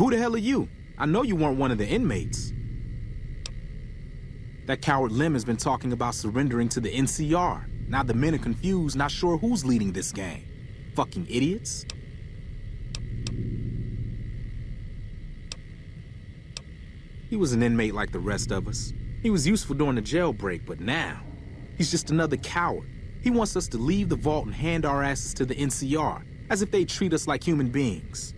Who the hell are you? I know you weren't one of the inmates. That coward Lim has been talking about surrendering to the NCR. Now the men are confused, not sure who's leading this gang. Fucking idiots. He was an inmate like the rest of us. He was useful during the jailbreak, but now, he's just another coward. He wants us to leave the vault and hand our asses to the NCR, as if they treat us like human beings.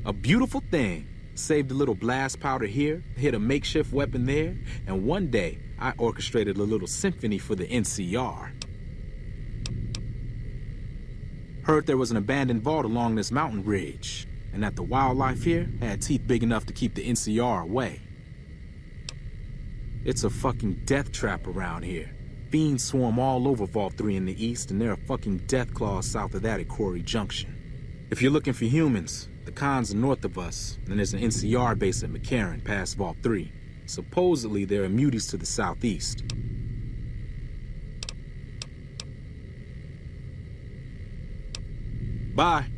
A beautiful thing. Saved a little blast powder here, hit a makeshift weapon there, and one day, I orchestrated a little symphony for the NCR. Heard there was an abandoned vault along this mountain ridge, and that the wildlife here had teeth big enough to keep the NCR away. It's a fucking death trap around here. Fiends swarm all over Vault 3 in the east, and there are fucking death claws south of that at Quarry Junction. If you're looking for humans, the cons are north of us, and there's an NCR base at McCarran past Vault 3. Supposedly, there are muties to the southeast. Bye.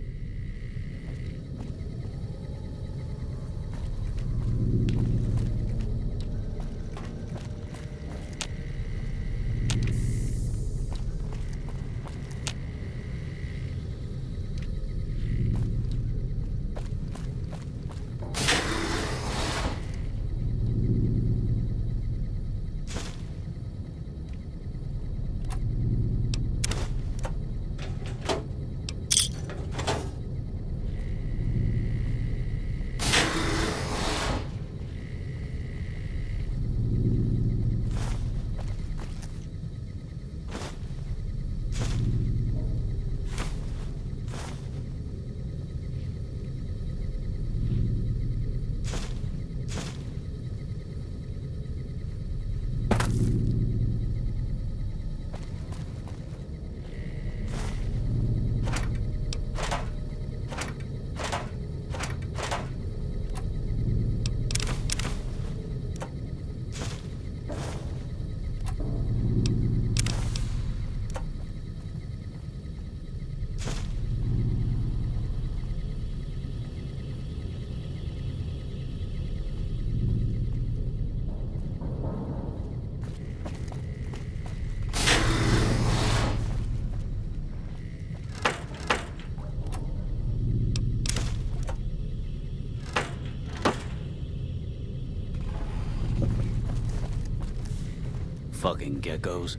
Fucking geckos.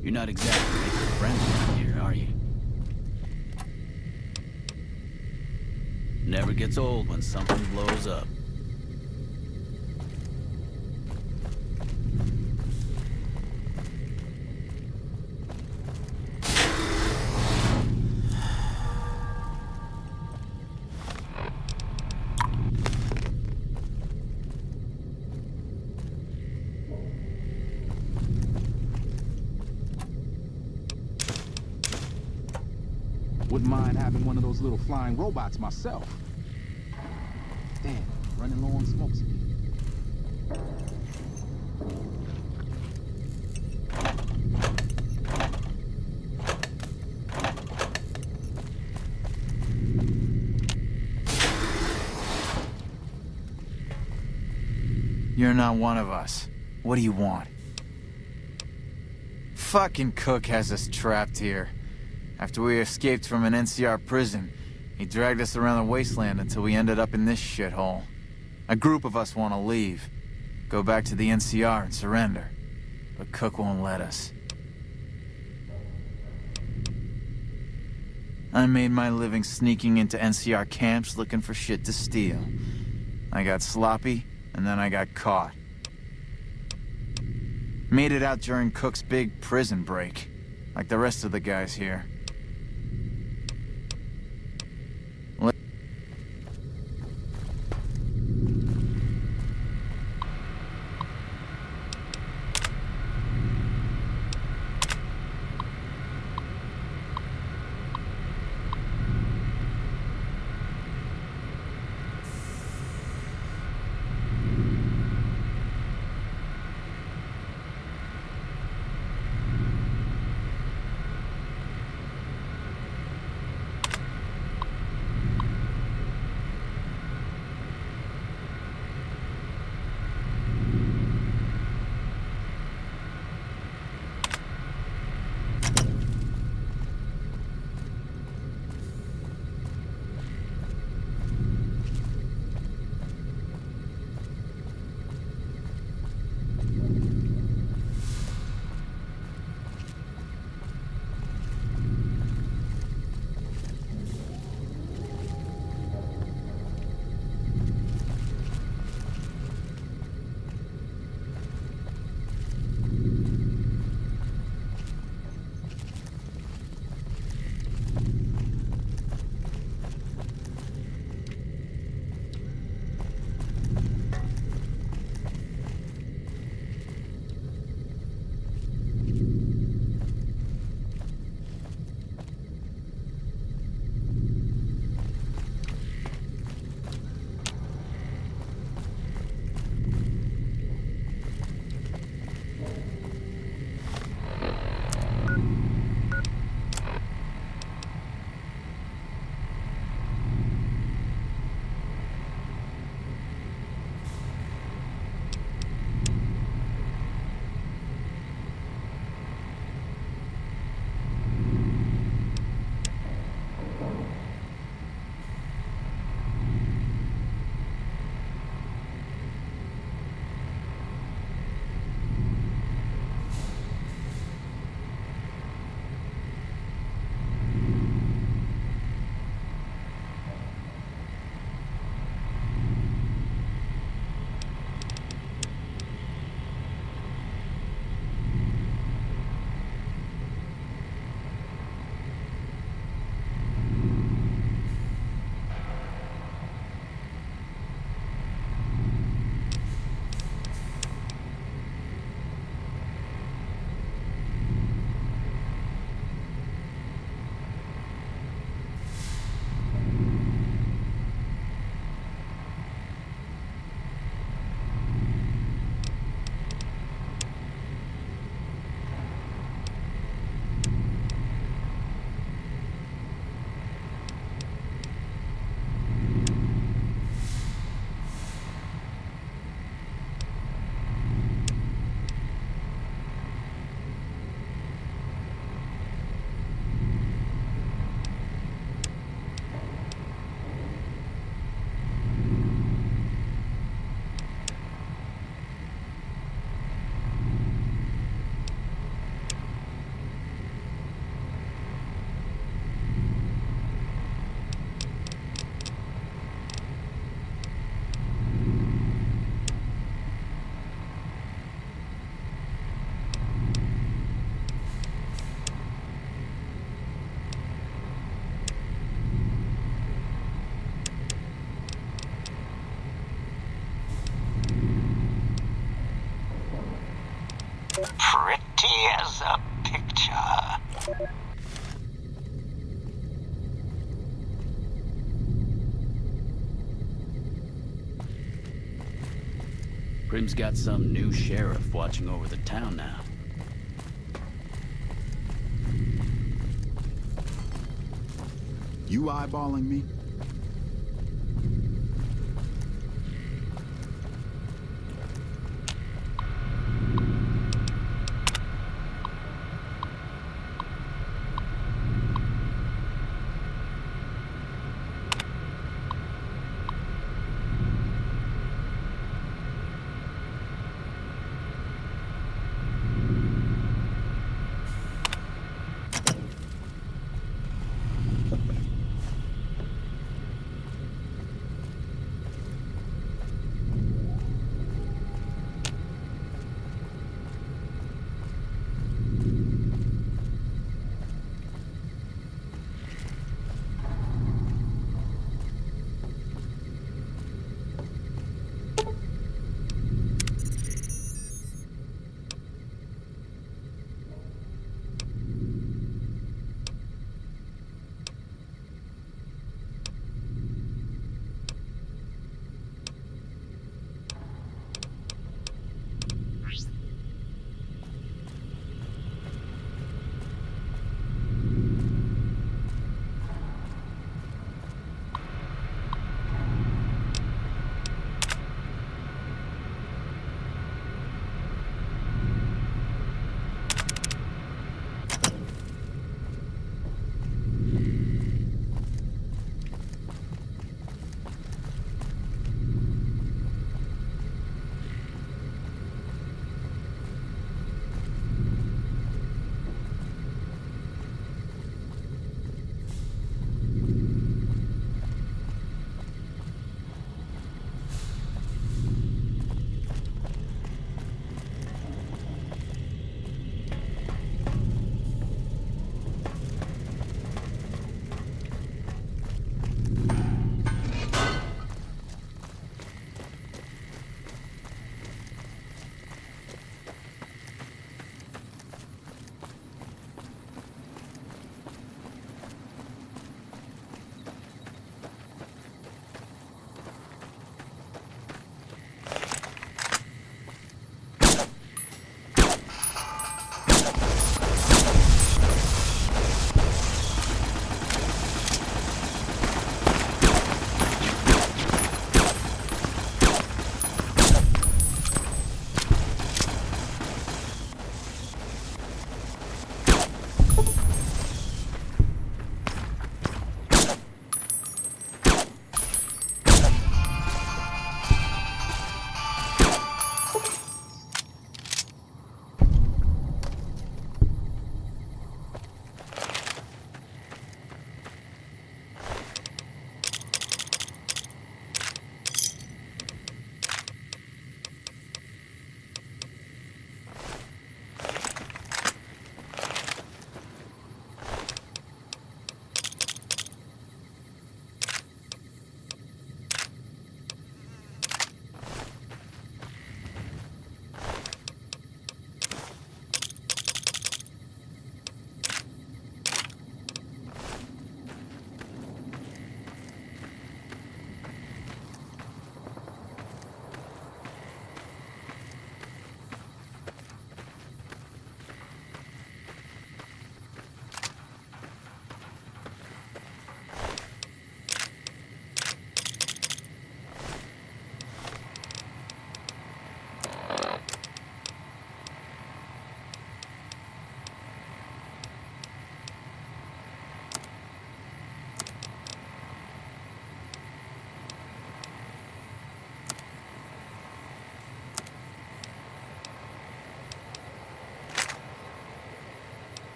You're not exactly making friends around here, are you? Never gets old when something blows up. Wouldn't mind having one of those little flying robots myself. Damn, running low on smoke speed. You're not one of us. What do you want? Fucking Cook has us trapped here. After we escaped from an NCR prison, he dragged us around the wasteland until we ended up in this shithole. A group of us want to leave, go back to the NCR and surrender, but Cook won't let us. I made my living sneaking into NCR camps looking for shit to steal. I got sloppy, and then I got caught. Made it out during Cook's big prison break, like the rest of the guys here. Here's a picture. Prim's got some new sheriff watching over the town now. You eyeballing me?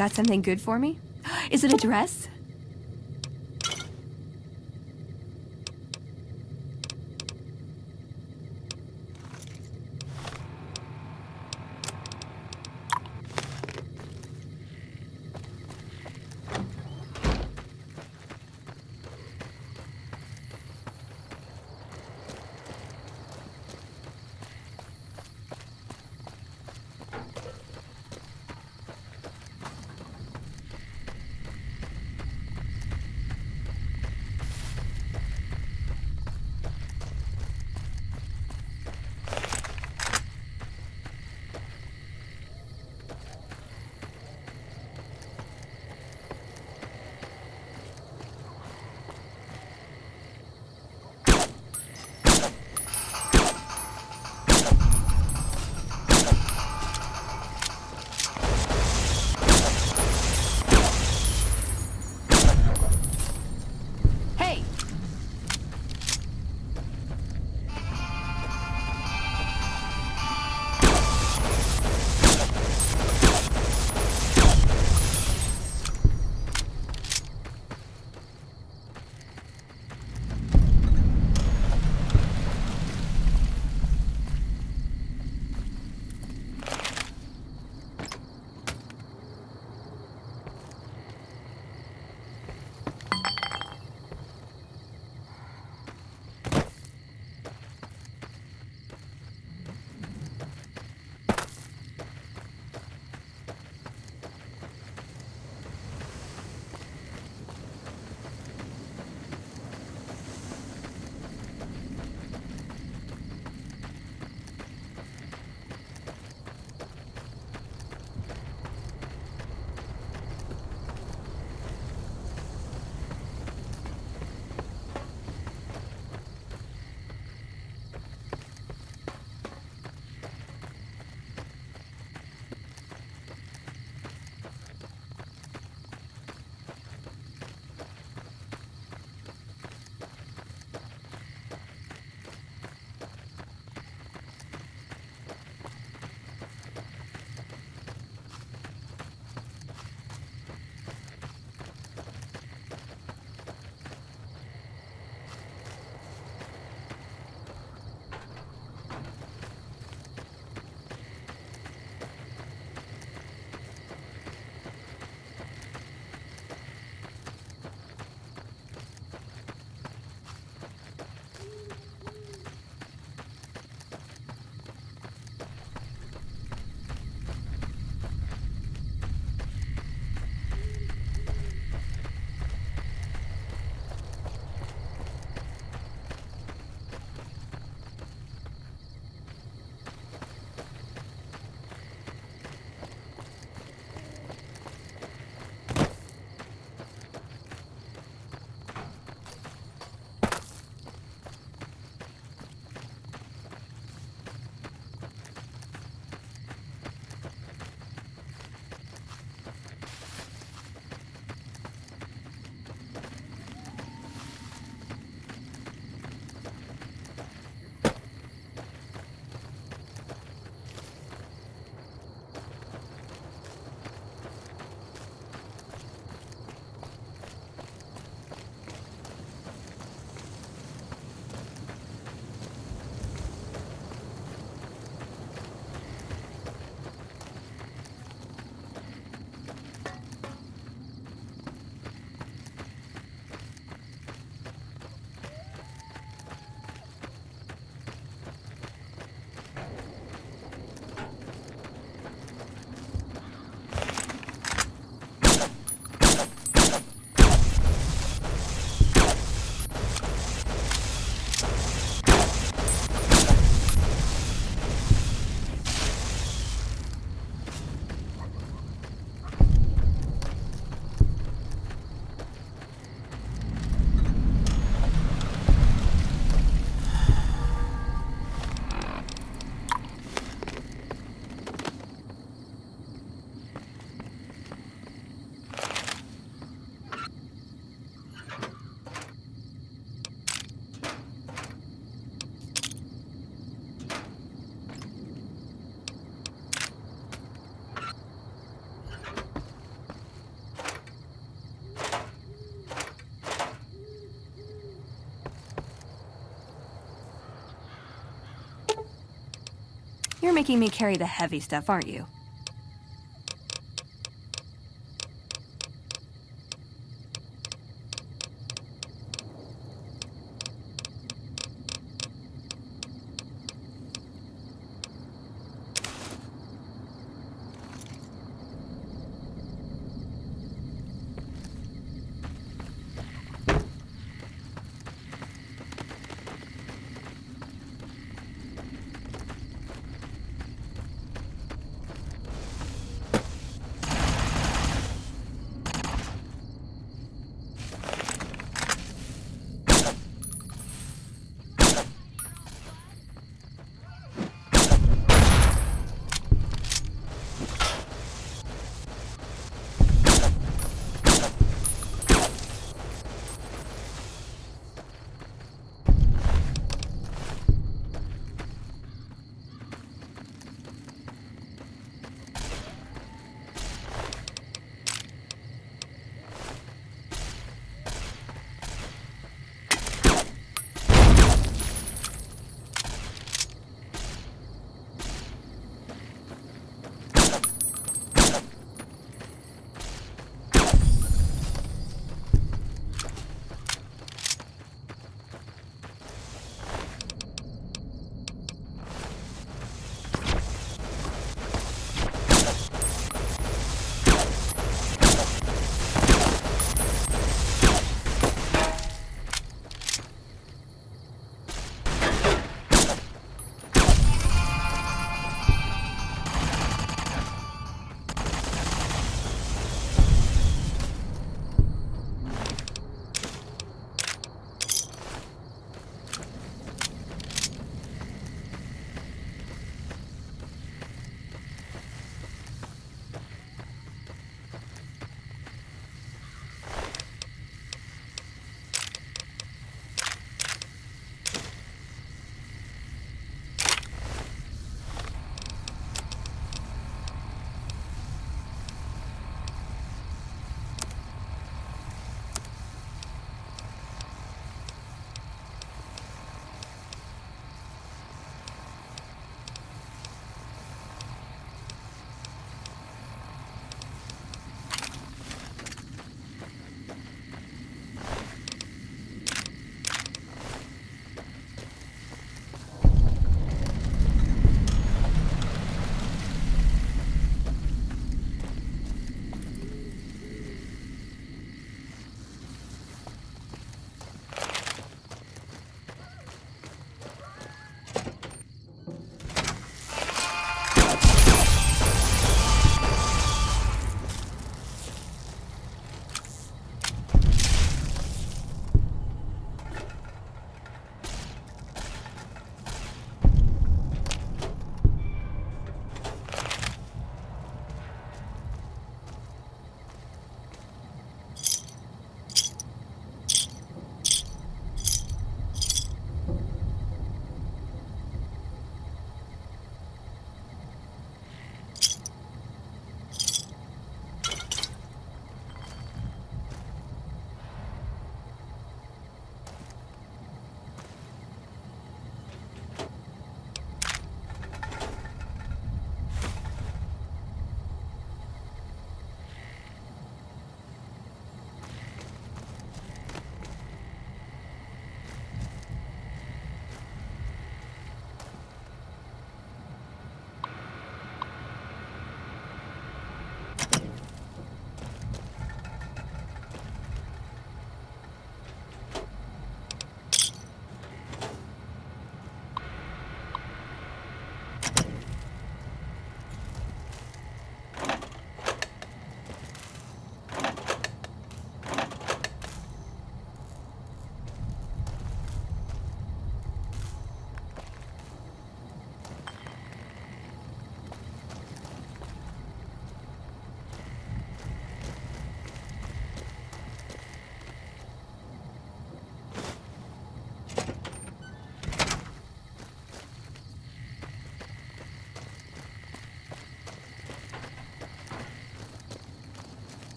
Got something good for me? Is it a dress? You're making me carry the heavy stuff, aren't you?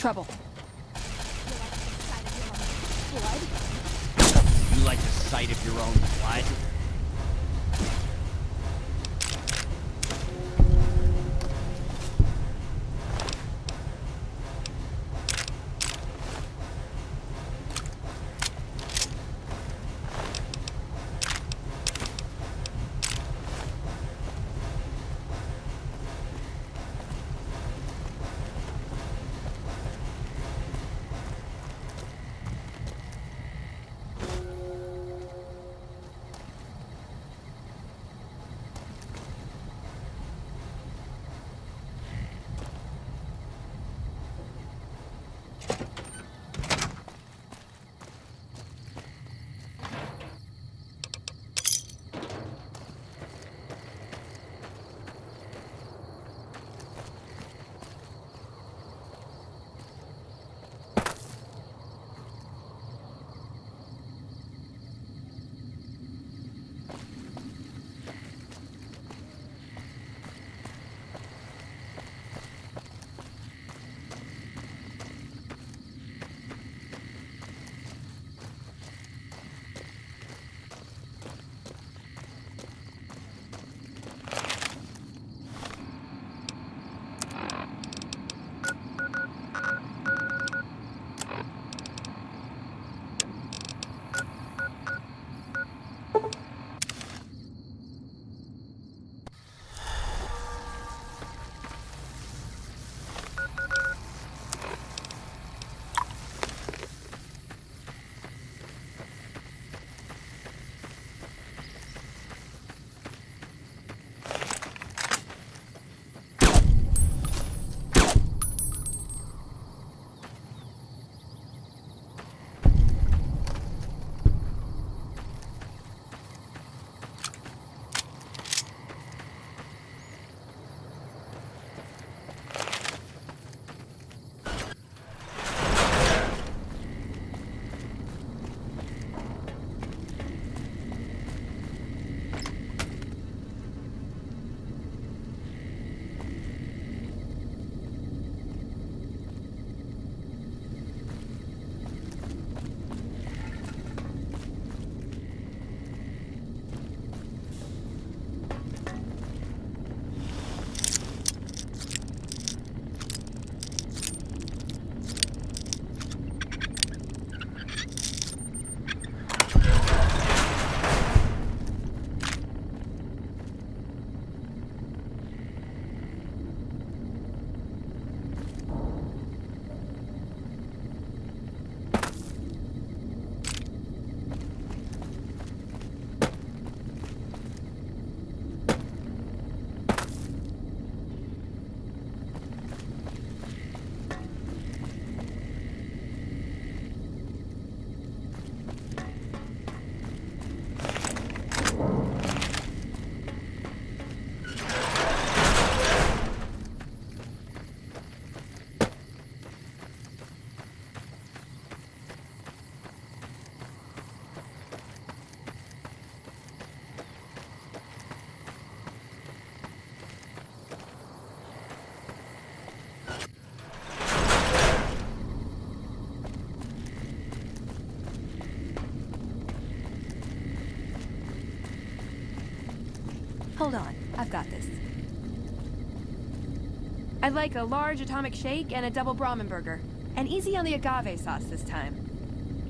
Trouble. You like the sight of your own blood? Hold on, I've got this. I'd like a large atomic shake and a double Brahmin burger. And easy on the agave sauce this time.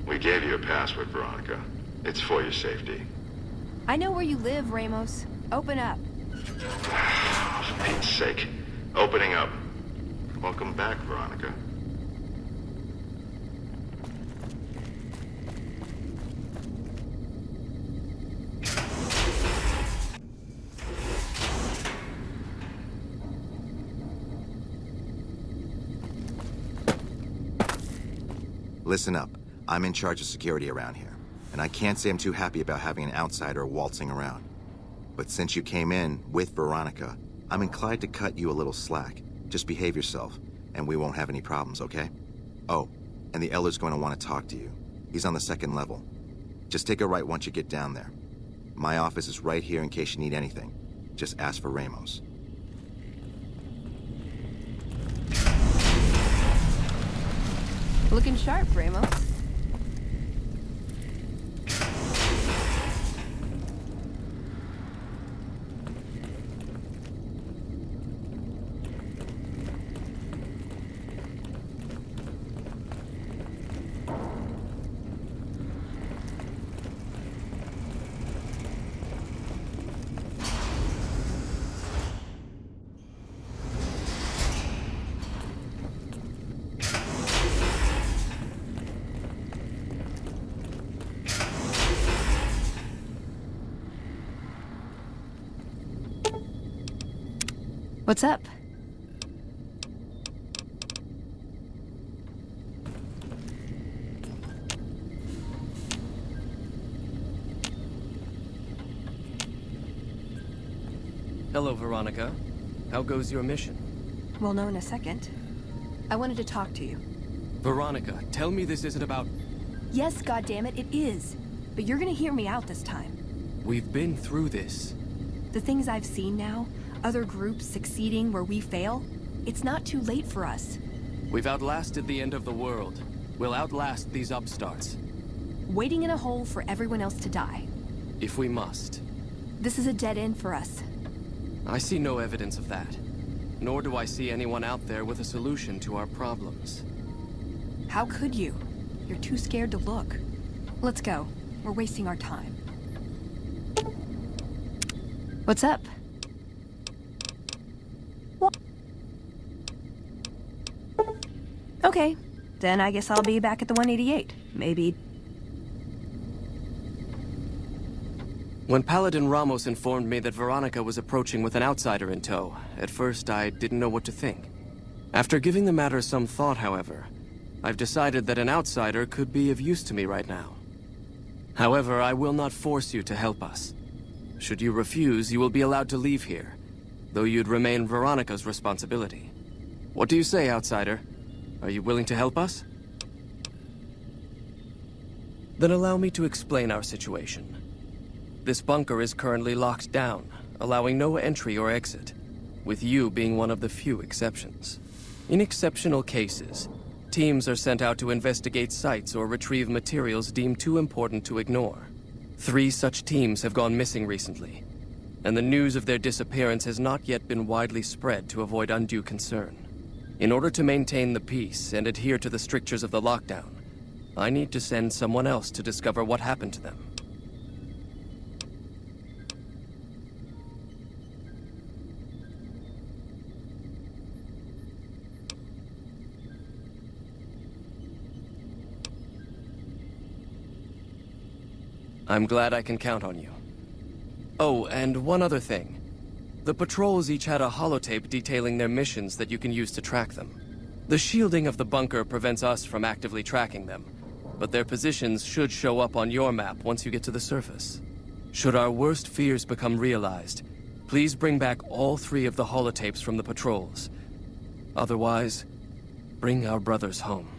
We gave you a password, Veronica. It's for your safety. I know where you live, Ramos. Open up. For Pete's sake. Opening up. Welcome back, Veronica. Listen up. I'm in charge of security around here, and I can't say I'm too happy about having an outsider waltzing around. But since you came in with Veronica, I'm inclined to cut you a little slack. Just behave yourself, and we won't have any problems, okay? Oh, and the Elder's going to want to talk to you. He's on the second level. Just take a right once you get down there. My office is right here in case you need anything. Just ask for Ramos. Looking sharp, Ramos. What's up? Hello, Veronica. How goes your mission? We'll know in a second. I wanted to talk to you. Veronica, tell me this isn't about... Yes, goddammit, it is. But you're gonna hear me out this time. We've been through this. The things I've seen now, other groups succeeding where we fail, it's not too late for us. We've outlasted the end of the world. We'll outlast these upstarts. Waiting in a hole for everyone else to die. If we must. This is a dead end for us. I see no evidence of that. Nor do I see anyone out there with a solution to our problems. How could you? You're too scared to look. Let's go. We're wasting our time. What's up? Okay, then I guess I'll be back at the 188. Maybe. When Paladin Ramos informed me that Veronica was approaching with an outsider in tow, at first I didn't know what to think. After giving the matter some thought, however, I've decided that an outsider could be of use to me right now. However, I will not force you to help us. Should you refuse, you will be allowed to leave here, though you'd remain Veronica's responsibility. What do you say, outsider? Are you willing to help us? Then allow me to explain our situation. This bunker is currently locked down, allowing no entry or exit, with you being one of the few exceptions. In exceptional cases, teams are sent out to investigate sites or retrieve materials deemed too important to ignore. 3 such teams have gone missing recently, and the news of their disappearance has not yet been widely spread to avoid undue concern. In order to maintain the peace and adhere to the strictures of the lockdown, I need to send someone else to discover what happened to them. I'm glad I can count on you. Oh, and one other thing. The patrols each had a holotape detailing their missions that you can use to track them. The shielding of the bunker prevents us from actively tracking them, but their positions should show up on your map once you get to the surface. Should our worst fears become realized, please bring back all 3 of the holotapes from the patrols. Otherwise, bring our brothers home.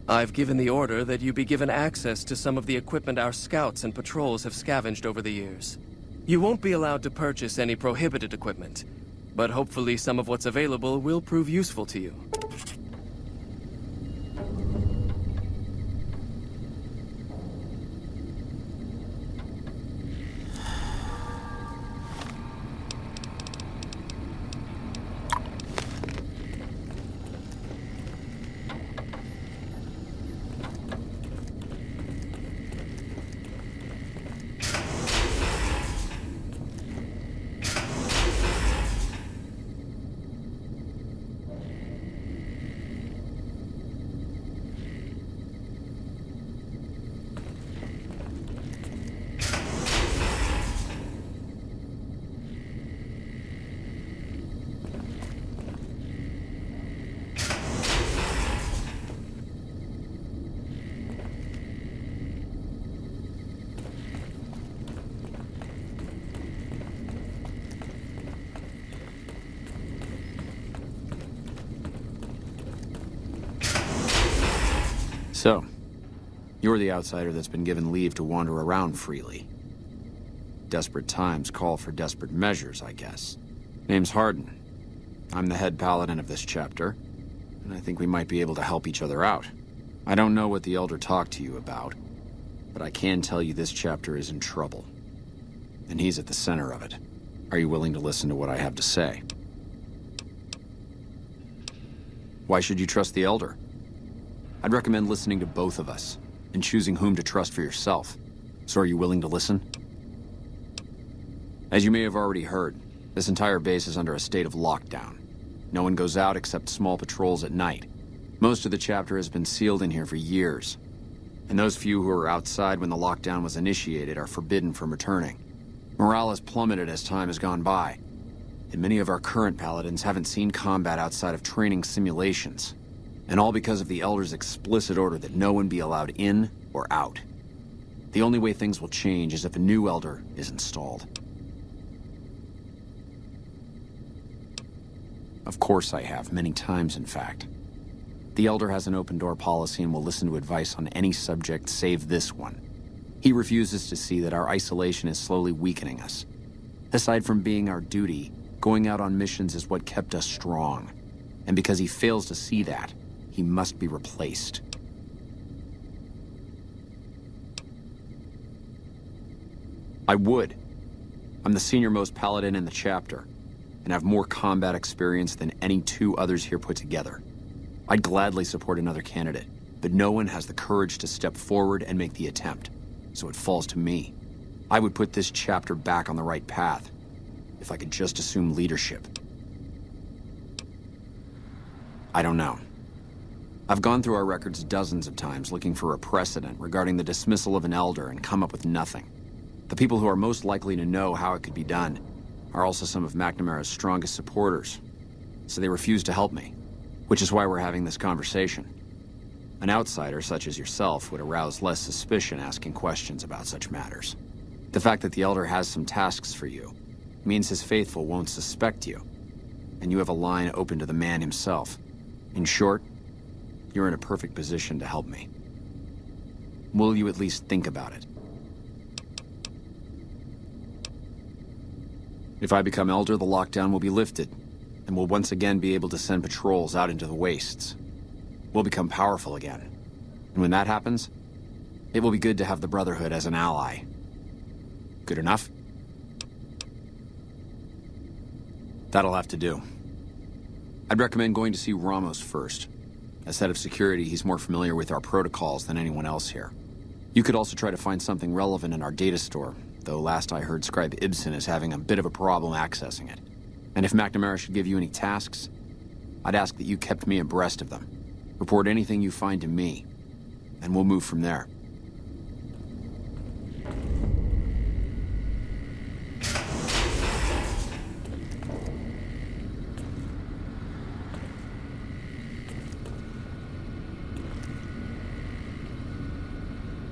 I've given the order that you be given access to some of the equipment our scouts and patrols have scavenged over the years. You won't be allowed to purchase any prohibited equipment, but hopefully some of what's available will prove useful to you. So, you're the outsider that's been given leave to wander around freely. Desperate times call for desperate measures, I guess. Name's Hardin. I'm the head paladin of this chapter, and I think we might be able to help each other out. I don't know what the Elder talked to you about, but I can tell you this chapter is in trouble. And he's at the center of it. Are you willing to listen to what I have to say? Why should you trust the Elder? I'd recommend listening to both of us, and choosing whom to trust for yourself. So are you willing to listen? As you may have already heard, this entire base is under a state of lockdown. No one goes out except small patrols at night. Most of the chapter has been sealed in here for years. And those few who were outside when the lockdown was initiated are forbidden from returning. Morale has plummeted as time has gone by. And many of our current paladins haven't seen combat outside of training simulations. And all because of the Elder's explicit order that no one be allowed in or out. The only way things will change is if a new Elder is installed. Of course I have, many times in fact. The Elder has an open-door policy and will listen to advice on any subject save this one. He refuses to see that our isolation is slowly weakening us. Aside from being our duty, going out on missions is what kept us strong. And because he fails to see that, he must be replaced. I would. I'm the senior-most paladin in the chapter, and have more combat experience than any two others here put together. I'd gladly support another candidate, but no one has the courage to step forward and make the attempt, so it falls to me. I would put this chapter back on the right path, if I could just assume leadership. I don't know. I've gone through our records dozens of times looking for a precedent regarding the dismissal of an Elder and come up with nothing. The people who are most likely to know how it could be done are also some of McNamara's strongest supporters, so they refuse to help me, which is why we're having this conversation. An outsider such as yourself would arouse less suspicion asking questions about such matters. The fact that the Elder has some tasks for you means his faithful won't suspect you, and you have a line open to the man himself. In short, you're in a perfect position to help me. Will you at least think about it? If I become Elder, the lockdown will be lifted, and we'll once again be able to send patrols out into the wastes. We'll become powerful again. And when that happens, it will be good to have the Brotherhood as an ally. Good enough? That'll have to do. I'd recommend going to see Ramos first. As head of security, he's more familiar with our protocols than anyone else here. You could also try to find something relevant in our data store, though last I heard Scribe Ibsen is having a bit of a problem accessing it. And if McNamara should give you any tasks, I'd ask that you kept me abreast of them. Report anything you find to me, and we'll move from there.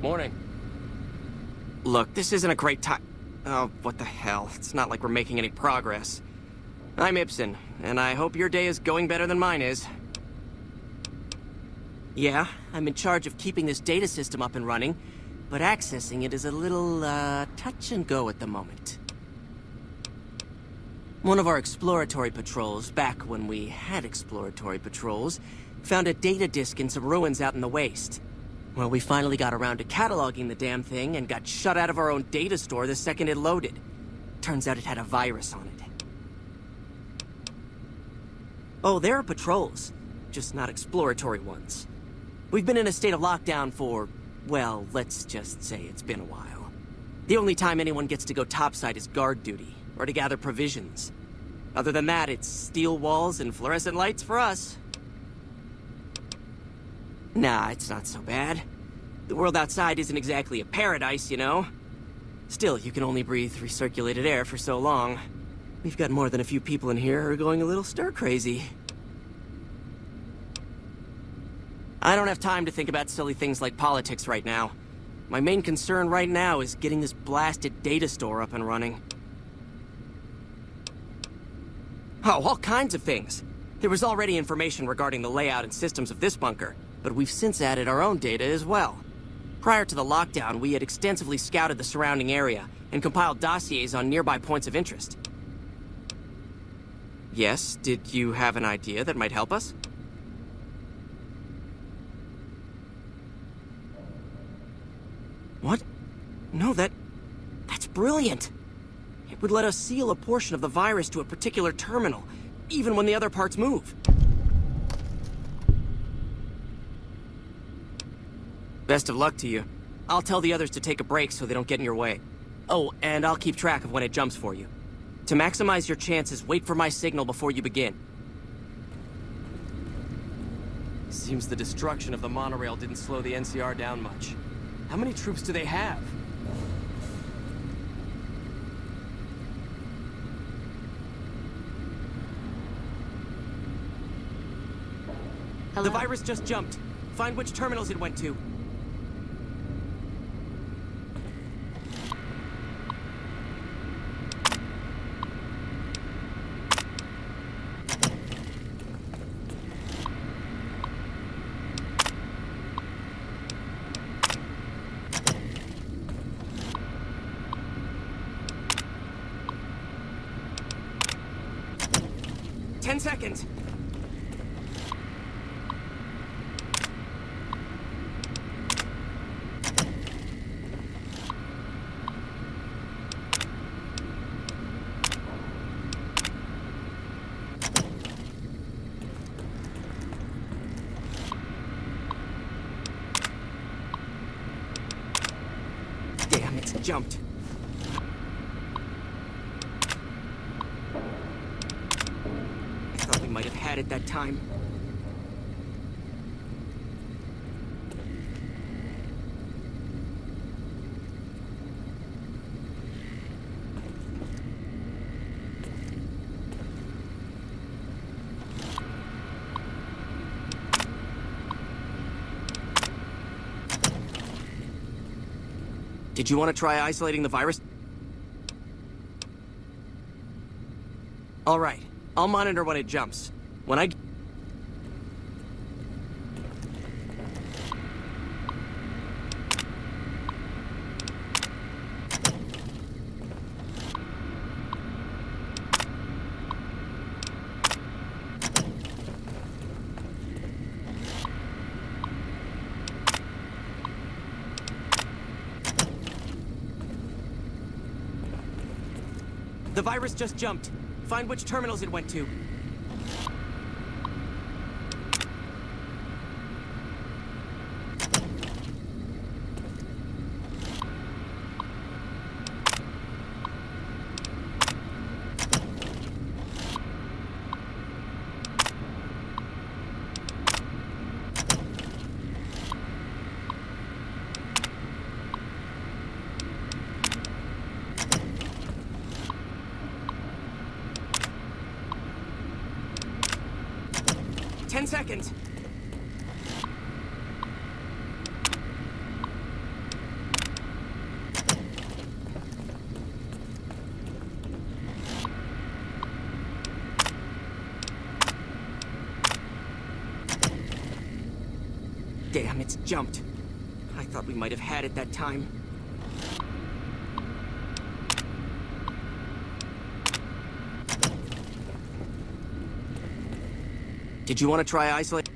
Morning. Look, this isn't a great time. Oh, what the hell. It's not like we're making any progress. I'm Ibsen, and I hope your day is going better than mine is. Yeah, I'm in charge of keeping this data system up and running, but accessing it is a little, touch and go at the moment. One of our exploratory patrols, back when we had exploratory patrols, found a data disk in some ruins out in the waste. Well, we finally got around to cataloging the damn thing and got shut out of our own data store the second it loaded. Turns out it had a virus on it. Oh, there are patrols, just not exploratory ones. We've been in a state of lockdown for, well, let's just say it's been a while. The only time anyone gets to go topside is guard duty, or to gather provisions. Other than that, it's steel walls and fluorescent lights for us. Nah, it's not so bad. The world outside isn't exactly a paradise, you know? Still, you can only breathe recirculated air for so long. We've got more than a few people in here who are going a little stir-crazy. I don't have time to think about silly things like politics right now. My main concern right now is getting this blasted data store up and running. Oh, all kinds of things. There was already information regarding the layout and systems of this bunker, but we've since added our own data as well. Prior to the lockdown, we had extensively scouted the surrounding area and compiled dossiers on nearby points of interest. Yes, did you have an idea that might help us? No, that's brilliant. It would let us seal a portion of the virus to a particular terminal, even when the other parts move. Best of luck to you. I'll tell the others to take a break so they don't get in your way. Oh, and I'll keep track of when it jumps for you. To maximize your chances, wait for my signal before you begin. Seems the destruction of the monorail didn't slow the NCR down much. How many troops do they have? Hello? The virus just jumped. Find which terminals it went to. Ten seconds. Damn, it's jumped. I thought we might have had it that time. Did you want to try isolating the virus? All right. I'll monitor when it jumps. When I... The virus just jumped. Find which terminals it went to. Ten seconds. Damn, it's jumped. I thought we might have had it that time. Did you want to try isolate?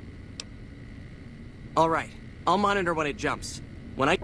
All right. I'll monitor when it jumps. When I...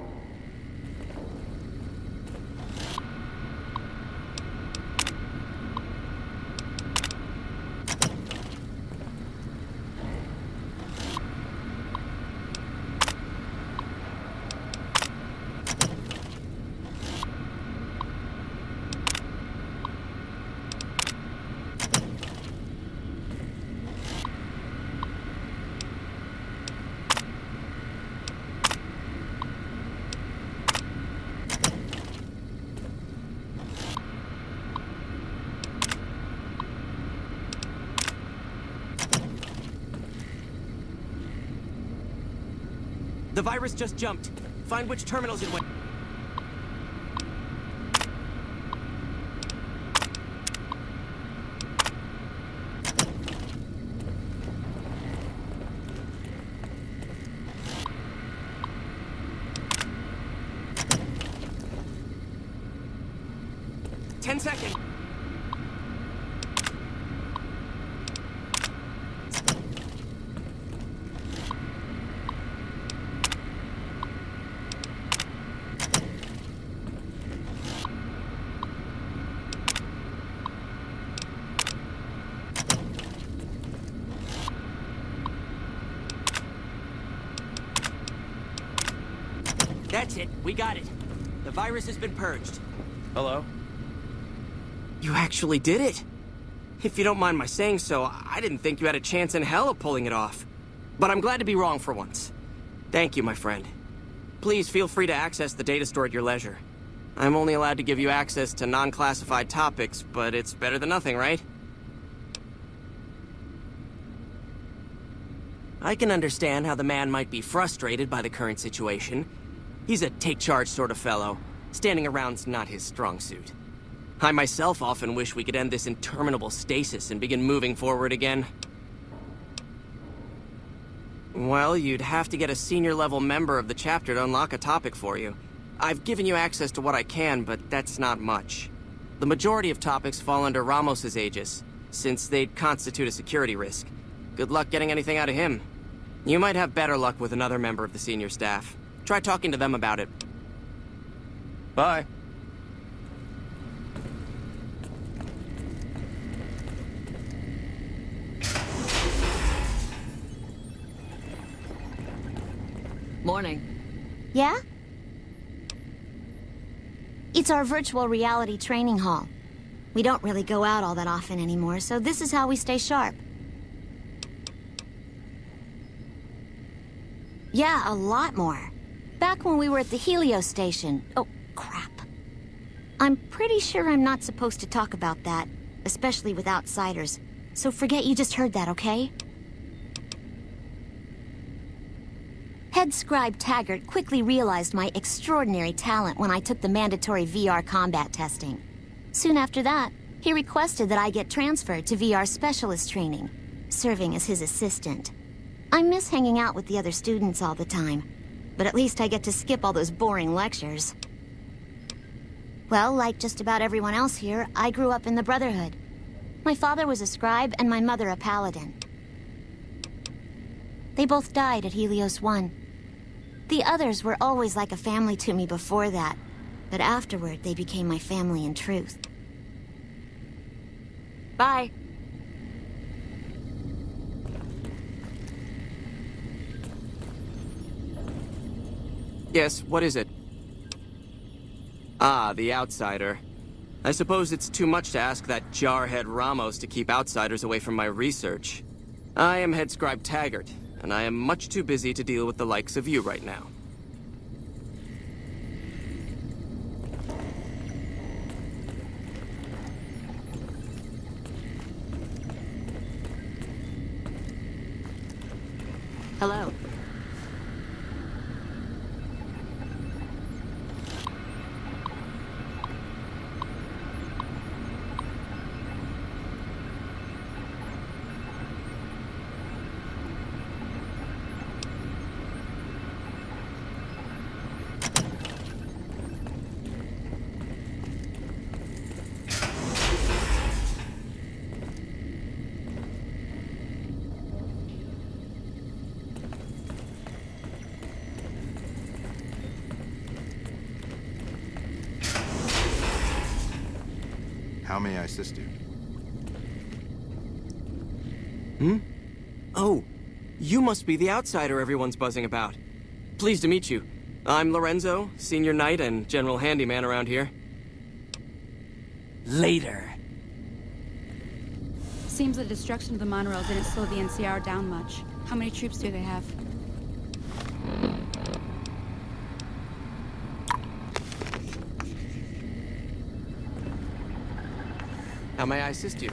The virus just jumped. Find which terminals it went. Ten seconds. That's it. We got it. The virus has been purged. Hello? You actually did it. If you don't mind my saying so, I didn't think you had a chance in hell of pulling it off. But I'm glad to be wrong for once. Thank you, my friend. Please feel free to access the data store at your leisure. I'm only allowed to give you access to non-classified topics, but it's better than nothing, right? I can understand how the man might be frustrated by the current situation. He's a take-charge sort of fellow. Standing around's not his strong suit. I myself often wish we could end this interminable stasis and begin moving forward again. Well, you'd have to get a senior-level member of the chapter to unlock a topic for you. I've given you access to what I can, but that's not much. The majority of topics fall under Ramos's aegis, since they'd constitute a security risk. Good luck getting anything out of him. You might have better luck with another member of the senior staff. Try talking to them about it. Bye. Morning. Yeah? It's our virtual reality training hall. We don't really go out all that often anymore, so this is how we stay sharp. Yeah, a lot more. Back when we were at the Helios station. Oh, crap. I'm pretty sure I'm not supposed to talk about that, especially with outsiders. So forget you just heard that, okay? Head Scribe Taggart quickly realized my extraordinary talent when I took the mandatory VR combat testing. Soon after that, he requested that I get transferred to VR specialist training, serving as his assistant. I miss hanging out with the other students all the time, but at least I get to skip all those boring lectures. Well, like just about everyone else here, I grew up in the Brotherhood. My father was a scribe and my mother a paladin. They both died at Helios 1. The others were always like a family to me before that, but afterward they became my family in truth. Bye. Yes, what is it? Ah, the outsider. I suppose it's too much to ask that jarhead Ramos to keep outsiders away from my research. I am Head Scribe Taggart, and I am much too busy to deal with the likes of you right now. Hello. How may I assist you? Oh, you must be the outsider everyone's buzzing about. Pleased to meet you. I'm Lorenzo, senior knight and general handyman around here. Later. Seems the destruction of the monorail didn't slow the NCR down much. How many troops do they have? How may I assist you?